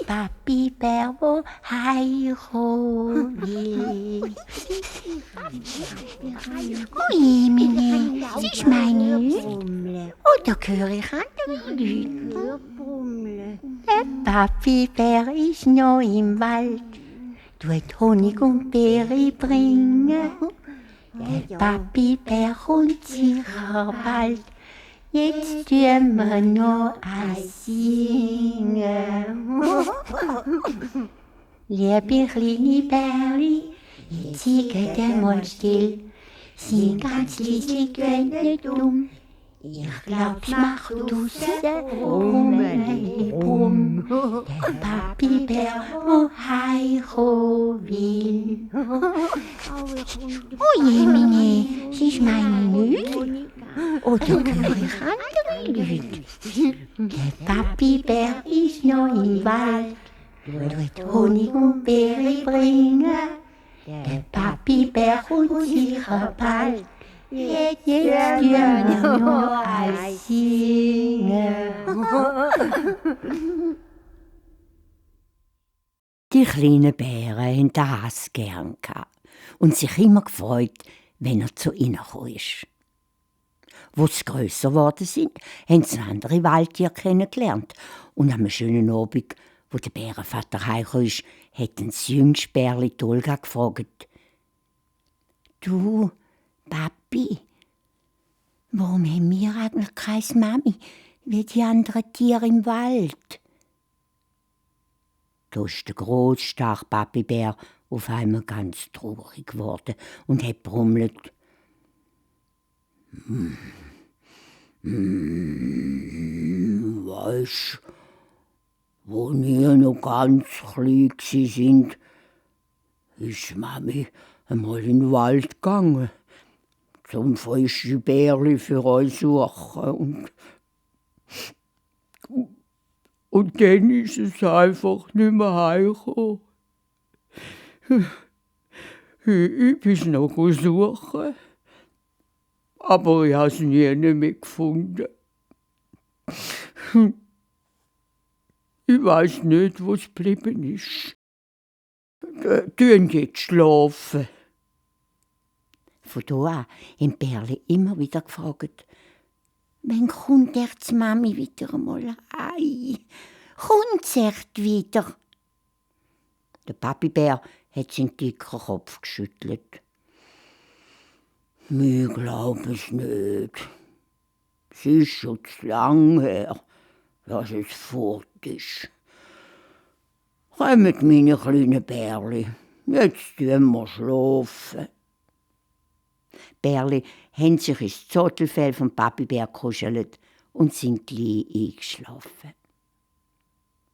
Papybär, wo heiraten will. Oh Jemine, siehst du meine Hüte? Oh, da höre ich andere Leute. Der Papybär ist noch im Wald, tut Honig und Beere bringen. Der Papybär kommt sicher bald. Jetzt tun wir noch ein Singen. Liebe kleine Bärli, jetzt singet mal still. Sing ganz leise, geht nicht um. Ich glaub, es macht draussen Brumm. Der Papybär, wo heimkommen will. Oh Jemine, siehst du meine Hüte? Oh, da höre ich andere Leute. Der Papybär ist noch im Wald, tut Honig und Beere bringen. Der Papybär kommt sicher bald. Jetzt tun wir noch ein Singen. Die kleinen Bären haben den Hass gern gehabt und sich immer gefreut, wenn er zu ihnen kam. Wo sie grösser geworden sind, haben sie andere Waldtiere kennengelernt. Und am schönen Abend, wo der Bärenvater heimkam, hat das jüngste Bärli die Olga gefragt: «Du, Papi, warum haben wir eigentlich keine Mami wie die anderen Tiere im Wald?» Da ist der grosse, starke Papybär auf einmal ganz traurig geworden und hat brummelt: «Weisst, wo wir noch ganz klein sind, ist Mami einmal in den Wald gegangen, zum frische Bärli für euch suchen. Und dann ist es einfach nicht mehr heimgekommen. Ich bin es noch suchen, aber ich habe es nie mehr gefunden. Ich weiss nicht, wo es geblieben ist. Tun jetzt schlafen.» Von da an haben Bärli immer wieder gefragt: «Wann kommt die Mami wieder einmal heim? Kommt sie echt wieder?» Der Papybär hat seinen dicken Kopf geschüttelt. «Ich glaube es nicht. Es ist schon zu lang her, dass es fort ist. Kommt, meine kleinen Bärli, jetzt tun wir schlafen.» Bärli haben sich ins Zottelfell vom Papybär gekuschelt und sind gleich eingeschlafen.